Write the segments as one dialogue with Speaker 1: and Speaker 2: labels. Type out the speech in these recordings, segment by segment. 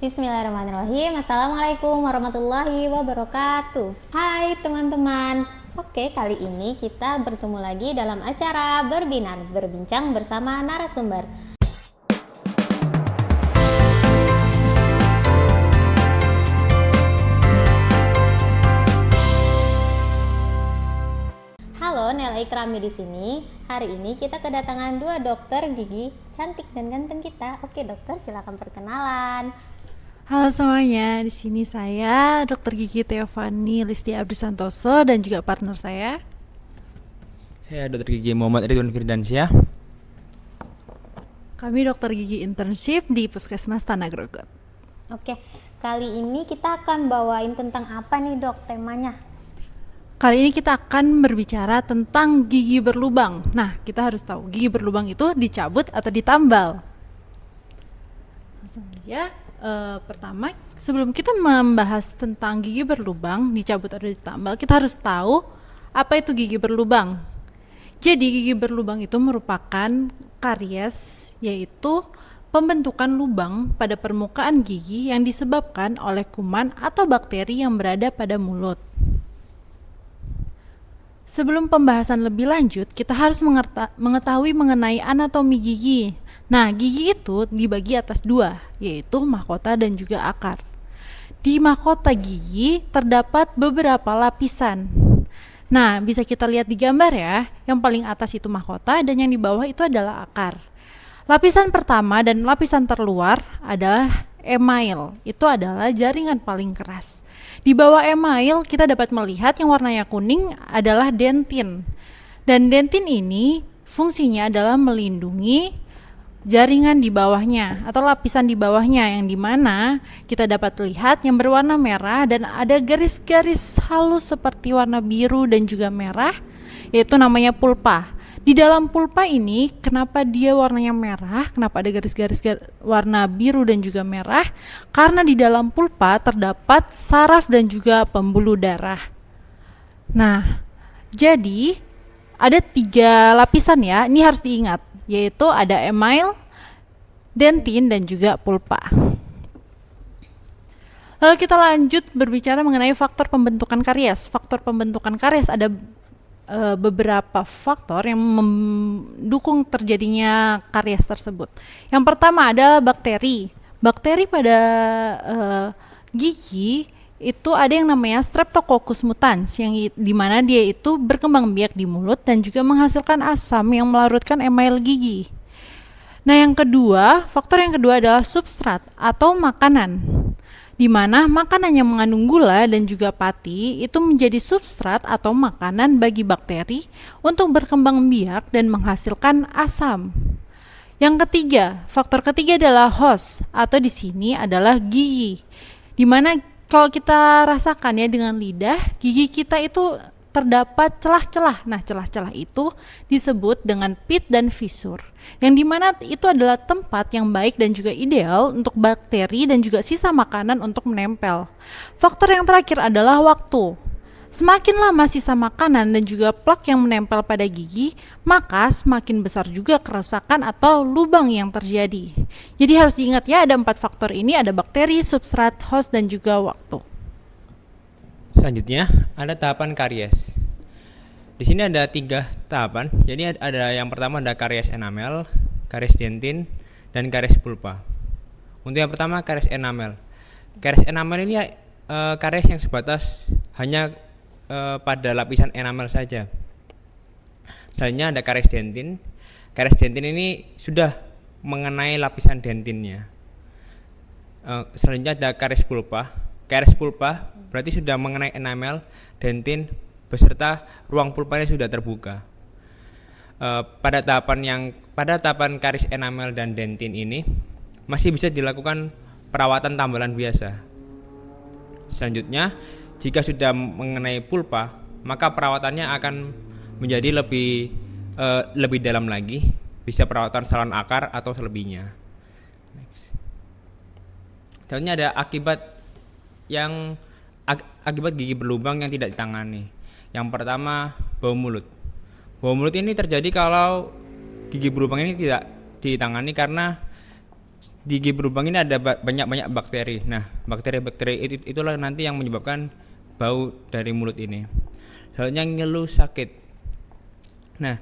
Speaker 1: Bismillahirrahmanirrahim. Assalamualaikum warahmatullahi wabarakatuh. Hai teman-teman. Oke, kali ini kita bertemu lagi dalam acara berbincang bersama narasumber. Halo, Nela Ikrami di sini. Hari ini kita kedatangan dua dokter gigi cantik dan ganteng kita. Oke, dokter, silakan perkenalan.
Speaker 2: Halo semuanya, di sini saya Dr. Gigi Teofani Listi Abdi Santoso dan juga partner saya.
Speaker 3: Saya Dr. Gigi Muhammad Ridwan Firdansyah.
Speaker 2: Kami dokter gigi internship di Puskesmas Tanah Grogot.
Speaker 1: Oke, kali ini kita akan bawain tentang apa nih dok temanya?
Speaker 2: Kali ini kita akan berbicara tentang gigi berlubang. Nah, kita harus tahu gigi berlubang itu dicabut atau ditambal. Langsung aja. Pertama, sebelum kita membahas tentang gigi berlubang, dicabut atau ditambal, kita harus tahu apa itu gigi berlubang. Jadi gigi berlubang itu merupakan karies, yaitu pembentukan lubang pada permukaan gigi yang disebabkan oleh kuman atau bakteri yang berada pada mulut. Sebelum pembahasan lebih lanjut, kita harus mengetahui mengenai anatomi gigi. Nah, gigi itu dibagi atas dua, yaitu mahkota dan juga akar. Di mahkota gigi terdapat beberapa lapisan. Nah, bisa kita lihat di gambar ya, yang paling atas itu mahkota dan yang di bawah itu adalah akar. Lapisan pertama dan lapisan terluar adalah email, itu adalah jaringan paling keras. Di bawah email kita dapat melihat yang warnanya kuning adalah dentin. Dan dentin ini fungsinya adalah melindungi jaringan di bawahnya atau lapisan di bawahnya, yang dimana kita dapat lihat yang berwarna merah dan ada garis-garis halus seperti warna biru dan juga merah, yaitu namanya pulpa. Di dalam pulpa ini, kenapa dia warnanya merah? Kenapa ada garis-garis warna biru dan juga merah? Karena di dalam pulpa terdapat saraf dan juga pembuluh darah. Nah, jadi ada 3 lapisan ya, ini harus diingat, yaitu ada email, dentin, dan juga pulpa. Lalu kita lanjut berbicara mengenai faktor pembentukan karies. Faktor pembentukan karies ada beberapa faktor yang mendukung terjadinya karies tersebut. Yang pertama adalah bakteri. Bakteri pada gigi itu ada yang namanya Streptococcus mutans, yang dimana dia itu berkembang biak di mulut dan juga menghasilkan asam yang melarutkan email gigi. Nah, faktor yang kedua adalah substrat atau makanan, di mana makanan yang mengandung gula dan juga pati itu menjadi substrat atau makanan bagi bakteri untuk berkembang biak dan menghasilkan asam. Yang ketiga, faktor ketiga adalah host, atau di sini adalah gigi, di mana kalau kita rasakan ya dengan lidah, gigi kita itu terdapat celah-celah. Nah, celah-celah itu disebut dengan pit dan fisur, yang dimana itu adalah tempat yang baik dan juga ideal untuk bakteri dan juga sisa makanan untuk menempel. Faktor yang terakhir adalah waktu. Semakin lama sisa makanan dan juga plak yang menempel pada gigi, maka semakin besar juga kerusakan atau lubang yang terjadi. Jadi harus diingat ya, ada 4 faktor ini, ada bakteri, substrat, host, dan juga waktu.
Speaker 3: Selanjutnya ada tahapan karies. Di sini ada 3 tahapan. Jadi ada yang pertama ada karies enamel, karies dentin, dan karies pulpa. Untuk yang pertama karies enamel. Karies enamel ini karies yang sebatas hanya pada lapisan enamel saja. Selanjutnya ada karies dentin. Karies dentin ini sudah mengenai lapisan dentinnya. Selanjutnya ada karies pulpa. Karies pulpa berarti sudah mengenai enamel, dentin, beserta ruang pulpanya sudah terbuka. Pada tahapan karies enamel dan dentin ini masih bisa dilakukan perawatan tambalan biasa. Selanjutnya, jika sudah mengenai pulpa, maka perawatannya akan menjadi lebih dalam lagi, bisa perawatan saluran akar atau selebihnya. Selanjutnya ada akibat gigi berlubang yang tidak ditangani. Yang pertama, bau mulut. Bau mulut ini terjadi kalau gigi berlubang ini tidak ditangani karena Di gigi berlubang ini ada banyak bakteri. Nah, bakteri-bakteri itulah nanti yang menyebabkan bau dari mulut ini. Selanjutnya ngeluh sakit. Nah,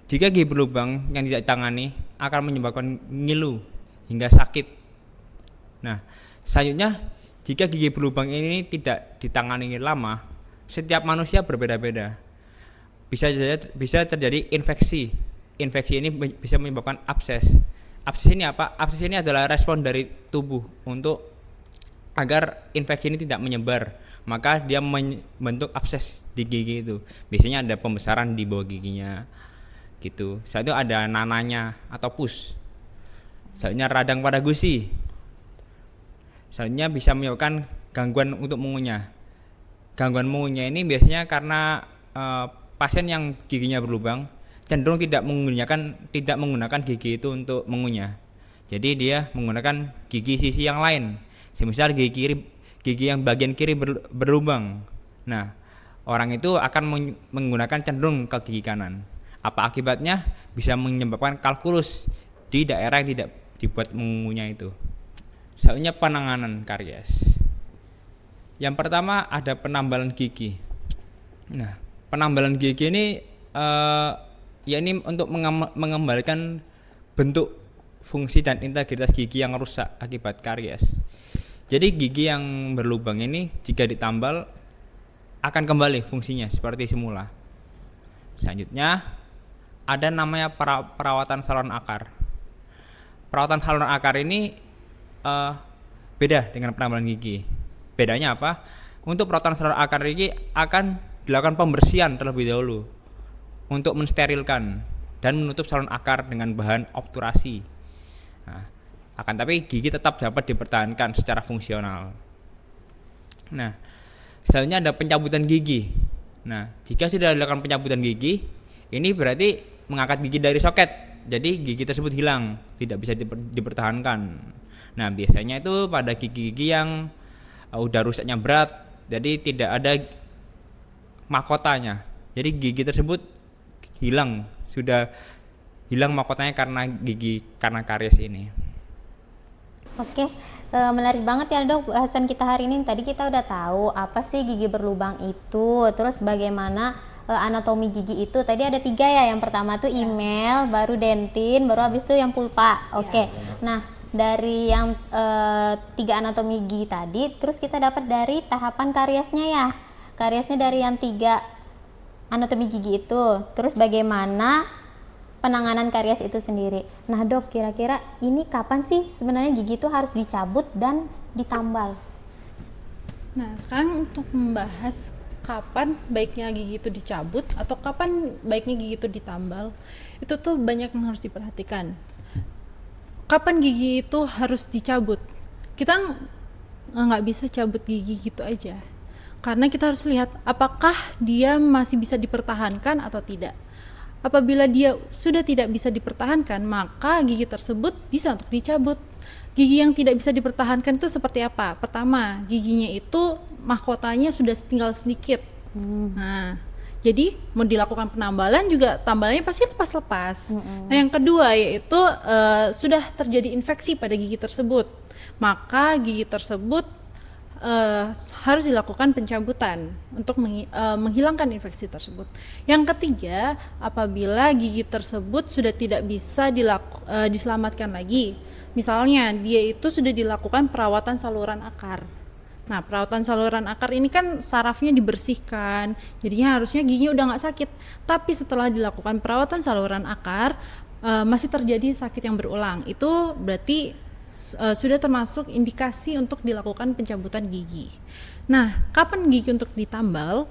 Speaker 3: jika gigi berlubang yang tidak ditangani akan menyebabkan ngilu hingga sakit. Nah, selanjutnya jika gigi berlubang ini tidak ditangani lama, setiap manusia berbeda-beda. Bisa terjadi infeksi. Infeksi ini bisa menyebabkan abses. Abses ini apa? Abses ini adalah respon dari tubuh untuk agar infeksi ini tidak menyebar. Maka dia membentuk abses di gigi itu. Biasanya ada pembesaran di bawah giginya gitu. Saat itu ada nananya atau pus. Selanjutnya radang pada gusi. Selanjutnya bisa menyebabkan gangguan untuk mengunyah. Gangguan mengunyah ini biasanya karena pasien yang giginya berlubang cenderung tidak menggunakan gigi itu untuk mengunyah. Jadi dia menggunakan gigi sisi yang lain. Semisal gigi yang bagian kiri berlubang. Nah, orang itu akan menggunakan cenderung ke gigi kanan. Apa akibatnya? Bisa menyebabkan kalkulus di daerah yang tidak dibuat mengunyah itu. Selanjutnya penanganan karies. Yang pertama ada penambalan gigi. Nah, penambalan gigi ini ya ini untuk mengembalikan bentuk, fungsi dan integritas gigi yang rusak akibat karies. Jadi gigi yang berlubang ini jika ditambal akan kembali fungsinya seperti semula. Selanjutnya ada namanya perawatan saluran akar. Perawatan saluran akar ini beda dengan penambalan gigi. Bedanya apa? Untuk perawatan saluran akar ini akan dilakukan pembersihan terlebih dahulu untuk mensterilkan dan menutup saluran akar dengan bahan obturasi. Nah, akan tapi gigi tetap dapat dipertahankan secara fungsional. Nah, selanjutnya ada pencabutan gigi. Nah, jika sudah dilakukan pencabutan gigi, ini berarti mengangkat gigi dari soket. Jadi gigi tersebut hilang, tidak bisa dipertahankan. Nah, biasanya itu pada gigi-gigi yang udah rusaknya berat, jadi tidak ada mahkotanya. Jadi gigi tersebut sudah hilang mahkotanya karena karies ini.
Speaker 1: Oke, menarik banget ya dok bahasan kita hari ini. Tadi kita udah tahu apa sih gigi berlubang itu, terus bagaimana anatomi gigi itu. Tadi ada 3 ya, yang pertama tuh email, baru dentin, baru habis itu yang pulpa. Oke, nah dari yang 3 anatomi gigi tadi, terus kita dapat dari tahapan kariesnya ya. Kariesnya dari yang 3 anatomi gigi itu, terus bagaimana penanganan karies itu sendiri. Nah dok, kira-kira ini kapan sih sebenarnya gigi itu harus dicabut dan ditambal?
Speaker 2: Nah, sekarang untuk membahas kapan baiknya gigi itu dicabut atau kapan baiknya gigi itu ditambal, itu tuh banyak yang harus diperhatikan. Kapan gigi itu harus dicabut? Kita nggak bisa cabut gigi gitu aja, karena kita harus lihat apakah dia masih bisa dipertahankan atau tidak. Apabila dia sudah tidak bisa dipertahankan, maka gigi tersebut bisa untuk dicabut. Gigi yang tidak bisa dipertahankan itu seperti apa? Pertama, giginya itu mahkotanya sudah tinggal sedikit. Nah, jadi mau dilakukan penambalan juga tambalannya pasti lepas-lepas. Nah, yang kedua yaitu sudah terjadi infeksi pada gigi tersebut, maka gigi tersebut harus dilakukan pencabutan untuk menghilangkan infeksi tersebut. Yang ketiga, apabila gigi tersebut sudah tidak bisa diselamatkan lagi, misalnya dia itu sudah dilakukan perawatan saluran akar. Nah, perawatan saluran akar ini kan sarafnya dibersihkan, jadinya harusnya giginya udah nggak sakit. Tapi setelah dilakukan perawatan saluran akar masih terjadi sakit yang berulang, itu berarti sudah termasuk indikasi untuk dilakukan pencabutan gigi. Nah, kapan gigi untuk ditambal?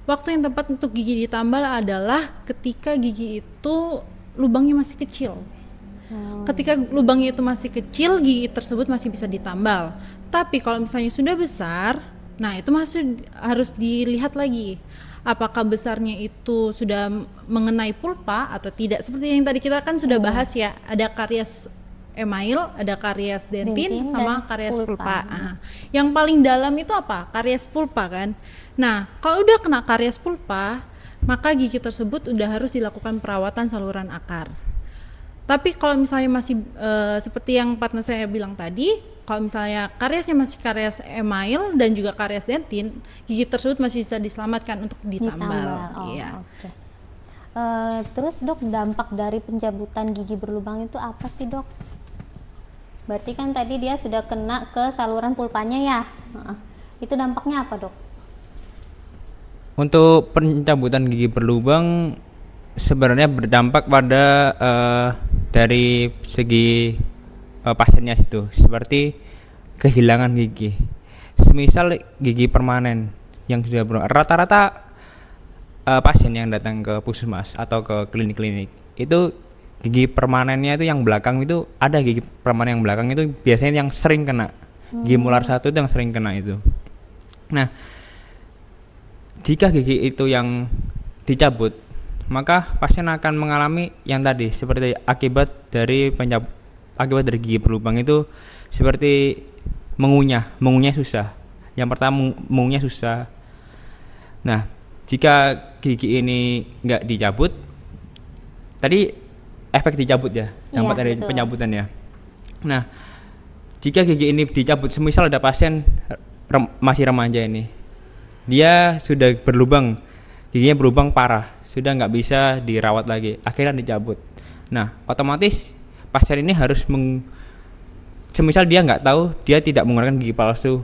Speaker 2: Waktu yang tepat untuk gigi ditambal adalah ketika gigi itu lubangnya masih kecil. Ketika lubangnya itu masih kecil, gigi tersebut masih bisa ditambal. Tapi kalau misalnya sudah besar, nah itu masih harus dilihat lagi. Apakah besarnya itu sudah mengenai pulpa atau tidak? Seperti yang tadi kita kan sudah bahas ya, ada karies email, ada karies dentin sama karies pulpa. Nah, yang paling dalam itu apa? Karies pulpa kan. Nah, kalau udah kena karies pulpa, maka gigi tersebut udah harus dilakukan perawatan saluran akar. Tapi kalau misalnya masih seperti yang partner saya bilang tadi, kalau misalnya kariesnya masih karies email dan juga karies dentin, gigi tersebut masih bisa diselamatkan untuk ditambal.
Speaker 1: Oh,
Speaker 2: Iya.
Speaker 1: oke. Terus dok, dampak dari pencabutan gigi berlubang itu apa sih dok? Berarti kan tadi dia sudah kena ke saluran pulpanya ya. Itu dampaknya apa dok?
Speaker 3: Untuk pencabutan gigi berlubang sebenarnya berdampak pada dari segi pasiennya itu, seperti kehilangan gigi. Semisal gigi permanen yang sudah rata-rata pasien yang datang ke puskesmas atau ke klinik-klinik itu gigi permanennya itu yang belakang itu ada gigi permanen yang belakang itu biasanya yang sering kena. Gigi molar 1 itu yang sering kena itu. Nah, jika gigi itu yang dicabut, maka pasien akan mengalami yang tadi seperti akibat dari gigi berlubang itu seperti mengunyah susah. Yang pertama mengunyah susah. Nah, jika gigi ini nggak dicabut, tadi efek dicabut ya, dampak dari
Speaker 1: betul.
Speaker 3: pencabutan ya. Nah, jika gigi ini dicabut, semisal ada pasien masih remaja ini, dia sudah berlubang, giginya berlubang parah, sudah nggak bisa dirawat lagi, akhirnya dicabut. Nah, otomatis pasien ini harus semisal dia nggak tahu, dia tidak menggunakan gigi palsu,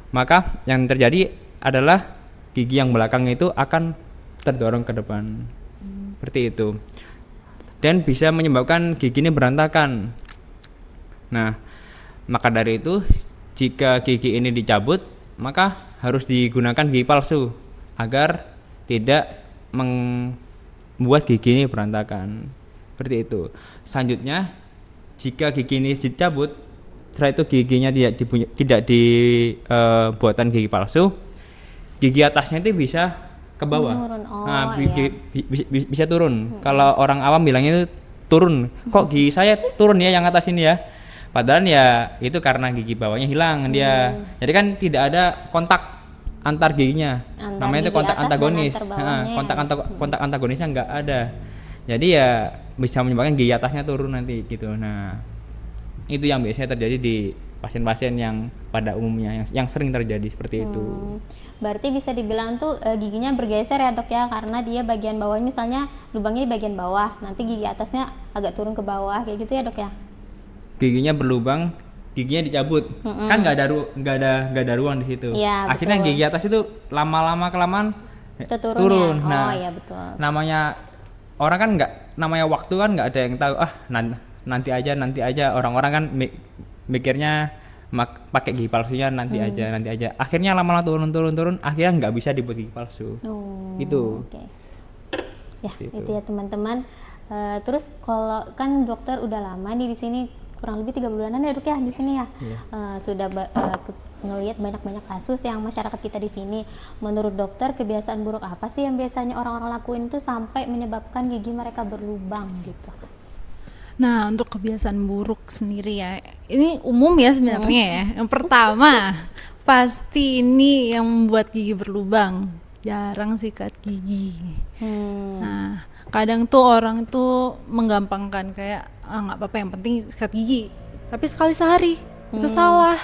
Speaker 3: maka yang terjadi adalah gigi yang belakang itu akan terdorong ke depan, seperti itu, dan bisa menyebabkan gigi ini berantakan. Nah, maka dari itu jika gigi ini dicabut, maka harus digunakan gigi palsu agar tidak membuat gigi ini berantakan, seperti itu. Selanjutnya, jika gigi ini dicabut, setelah itu giginya tidak dibuatan gigi palsu, gigi atasnya itu bisa ke bawah.
Speaker 1: Menurun.
Speaker 3: Bisa turun. Kalau orang awam bilangnya itu turun. Kok gigi saya turun ya yang atas ini ya? Padahal ya itu karena gigi bawahnya hilang dia. Jadi kan tidak ada kontak antar giginya. Namanya itu kontak antagonis. Kontak antagonisnya nggak ada. Jadi ya bisa menyebabkan gigi atasnya turun nanti gitu. Nah, itu yang biasanya terjadi di pasien-pasien yang pada umumnya yang sering terjadi seperti itu.
Speaker 1: Berarti bisa dibilang tuh giginya bergeser ya dok ya, karena dia bagian bawah, misalnya lubangnya di bagian bawah, nanti gigi atasnya agak turun ke bawah kayak gitu ya dok ya.
Speaker 3: Giginya berlubang, giginya dicabut, kan nggak ada ruang di situ.
Speaker 1: Ya,
Speaker 3: akhirnya
Speaker 1: betul.
Speaker 3: Gigi atas itu lama-lama kelamaan
Speaker 1: turun.
Speaker 3: Nah,
Speaker 1: iya betul.
Speaker 3: namanya orang kan namanya waktu kan nggak ada yang tahu. Nanti aja. Orang-orang kan mikirnya pakai gigi palsunya nanti aja. Akhirnya lama-lama turun. Akhirnya nggak bisa dibuat gigi palsu. Itu.
Speaker 1: Okay. Ya, itu ya teman-teman. Terus kalau kan dokter udah lama nih di sini, kurang lebih 3 bulanan ya dok ya di sini ya. Sudah ngelihat banyak kasus yang masyarakat kita di sini. Menurut dokter, kebiasaan buruk apa sih yang biasanya orang-orang lakuin itu sampai menyebabkan gigi mereka berlubang gitu?
Speaker 2: Nah, untuk kebiasaan buruk sendiri ya, ini umum ya sebenarnya ya. Yang pertama, pasti ini yang membuat gigi berlubang, jarang sikat gigi. Nah, kadang tuh orang tuh menggampangkan kayak nggak apa-apa, yang penting sikat gigi. Tapi sekali sehari itu salah.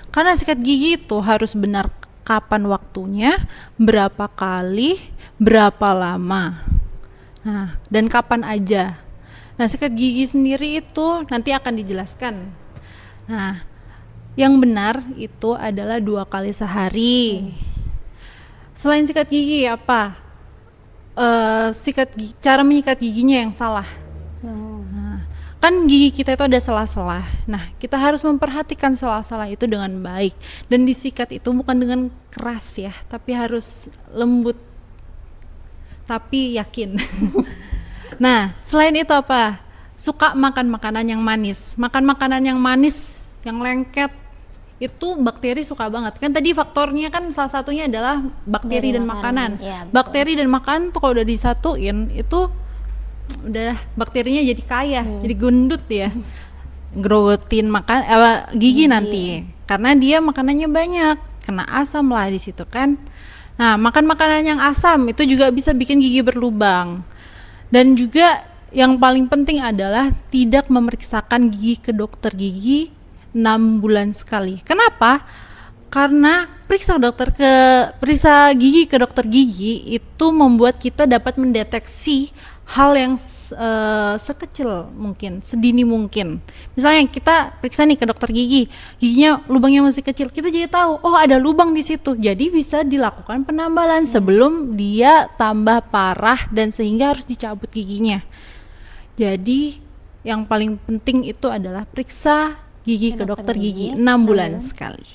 Speaker 2: Karena sikat gigi itu harus benar kapan waktunya, berapa kali, berapa lama. Nah, dan kapan aja. Nah, sikat gigi sendiri itu nanti akan dijelaskan. Nah, yang benar itu adalah 2 kali sehari. Selain sikat gigi apa? Cara menyikat giginya yang salah. Nah, kan gigi kita itu ada sela-sela. Nah, kita harus memperhatikan sela-sela itu dengan baik, dan disikat itu bukan dengan keras ya, tapi harus lembut tapi yakin. Nah, selain itu apa? Suka makan makanan yang manis. Makan makanan yang manis, yang lengket, itu bakteri suka banget. Kan tadi faktornya kan salah satunya adalah bakteri dan makanan.
Speaker 1: Ya,
Speaker 2: bakteri dan makanan tuh kalau udah disatuin itu udah bakterinya jadi kaya, jadi gendut ya. Growotin gigi nanti. Karena dia makanannya banyak, kena asam lah di situ kan. Nah, makan makanan yang asam itu juga bisa bikin gigi berlubang. Dan juga yang paling penting adalah tidak memeriksakan gigi ke dokter gigi 6 bulan sekali. Kenapa? Karena periksa gigi ke dokter gigi itu membuat kita dapat mendeteksi hal yang sekecil mungkin, sedini mungkin. Misalnya kita periksa nih ke dokter gigi, giginya lubangnya masih kecil, kita jadi tahu, oh ada lubang di situ. Jadi bisa dilakukan penambalan sebelum dia tambah parah dan sehingga harus dicabut giginya. Jadi yang paling penting itu adalah periksa gigi ke dokter gigi 6 bulan sekali.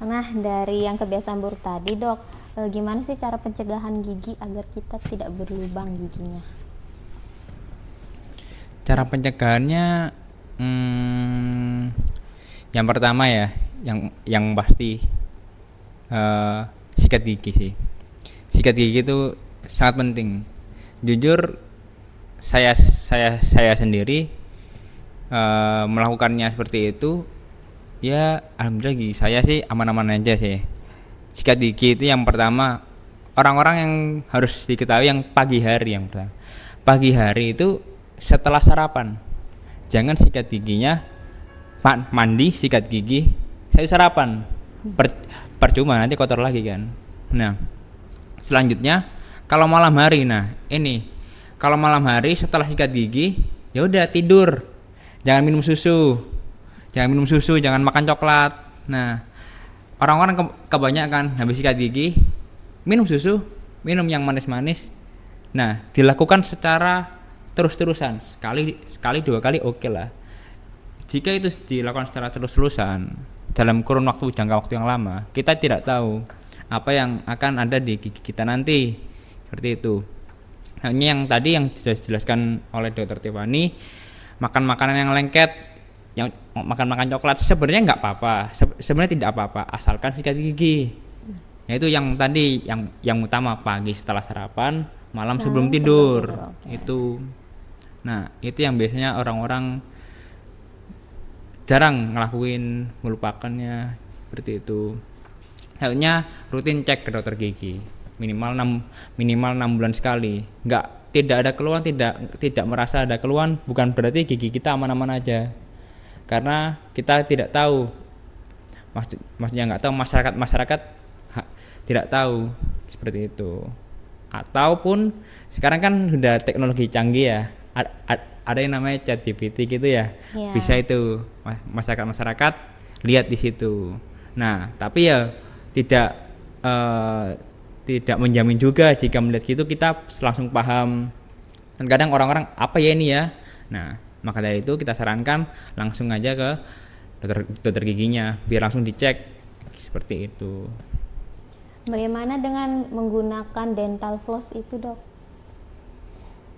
Speaker 1: Nah, dari yang kebiasaan buruk tadi, Dok, gimana sih cara pencegahan gigi agar kita tidak berlubang giginya?
Speaker 3: Cara pencegahannya, yang pertama ya, yang pasti sikat gigi sih. Sikat gigi itu sangat penting. Jujur, saya sendiri melakukannya seperti itu. Ya, alhamdulillah gigi saya sih aman-aman aja sih. Sikat gigi itu yang pertama, orang-orang yang harus diketahui yang pagi hari yang pertama. Pagi hari itu setelah sarapan. Jangan sikat giginya mandi, sikat gigi, saya sarapan. Percuma nanti kotor lagi kan. Nah, selanjutnya kalau malam hari, kalau malam hari setelah sikat gigi, ya udah tidur. Jangan minum susu, jangan makan coklat. Nah, orang-orang kebanyakan habis sikat gigi minum susu, minum yang manis-manis. Nah, dilakukan secara terus-terusan, sekali 2 kali oke lah. Jika itu dilakukan secara terus-terusan dalam kurun jangka waktu yang lama, kita tidak tahu apa yang akan ada di gigi kita nanti. Seperti itu. Hanya yang tadi yang sudah dijelaskan oleh Dr. Tiffany, makan makanan yang lengket, yang makan coklat sebenarnya nggak apa-apa, sebenarnya tidak apa-apa asalkan sikat gigi. Yaitu yang tadi yang utama, pagi setelah sarapan, malam sebelum tidur. Okay. Itu. Nah, itu yang biasanya orang-orang jarang ngelakuin, melupakannya seperti itu. Harusnya rutin cek ke dokter gigi minimal 6 bulan sekali. Tidak ada keluhan, tidak merasa ada keluhan, bukan berarti gigi kita aman-aman aja. Karena kita tidak tahu, maksudnya nggak tahu, masyarakat tidak tahu seperti itu. Ataupun sekarang kan sudah teknologi canggih ya, ada yang namanya ChatGPT gitu ya, bisa itu masyarakat lihat di situ. Nah, tapi ya tidak menjamin juga jika melihat gitu kita langsung paham. Dan kadang orang-orang apa ya ini ya. Nah, maka dari itu kita sarankan langsung aja ke dokter giginya biar langsung dicek seperti itu.
Speaker 1: Bagaimana dengan menggunakan dental floss itu, Dok?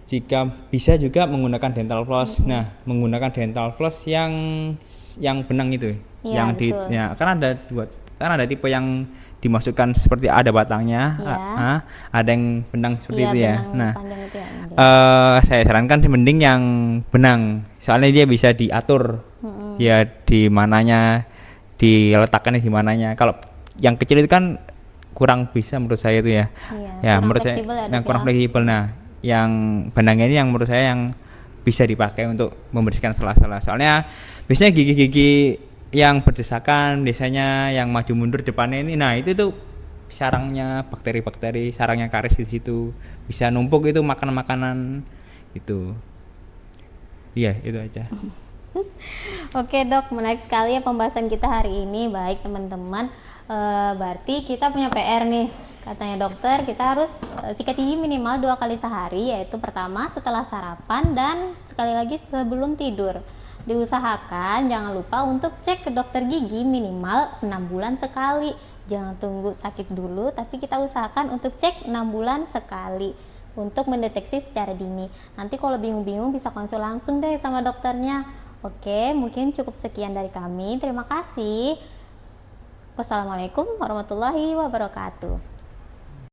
Speaker 3: Jika bisa juga menggunakan dental floss. Nah, menggunakan dental floss yang benang itu,
Speaker 1: ya,
Speaker 3: kan ada tipe yang dimasukkan seperti ada batangnya, ada yang benang seperti itu ya. Nah, itu saya sarankan mending yang benang, soalnya dia bisa diatur, ya di mananya, diletakkannya di mananya. Kalau yang kecil itu kan kurang bisa menurut saya itu ya. Ya menurut saya yang kurang fleksibel. Nah, yang benangnya ini yang menurut saya yang bisa dipakai untuk membersihkan sela-sela. Soalnya biasanya gigi-gigi yang berdesakan, biasanya yang maju mundur depannya ini, nah itu tuh sarangnya bakteri-bakteri, sarangnya karies di situ, bisa numpuk itu makanan-makanan itu. Iya, itu aja.
Speaker 1: Oke, Dok, menarik sekali ya pembahasan kita hari ini. Baik teman-teman, berarti kita punya PR nih. Katanya dokter, kita harus sikat gigi minimal 2 kali sehari, yaitu pertama setelah sarapan dan sekali lagi sebelum tidur. Diusahakan jangan lupa untuk cek ke dokter gigi minimal 6 bulan sekali. Jangan tunggu sakit dulu, tapi kita usahakan untuk cek 6 bulan sekali untuk mendeteksi secara dini. Nanti kalau bingung-bingung bisa konsul langsung deh sama dokternya. Oke, mungkin cukup sekian dari kami. Terima kasih. Wassalamualaikum warahmatullahi wabarakatuh.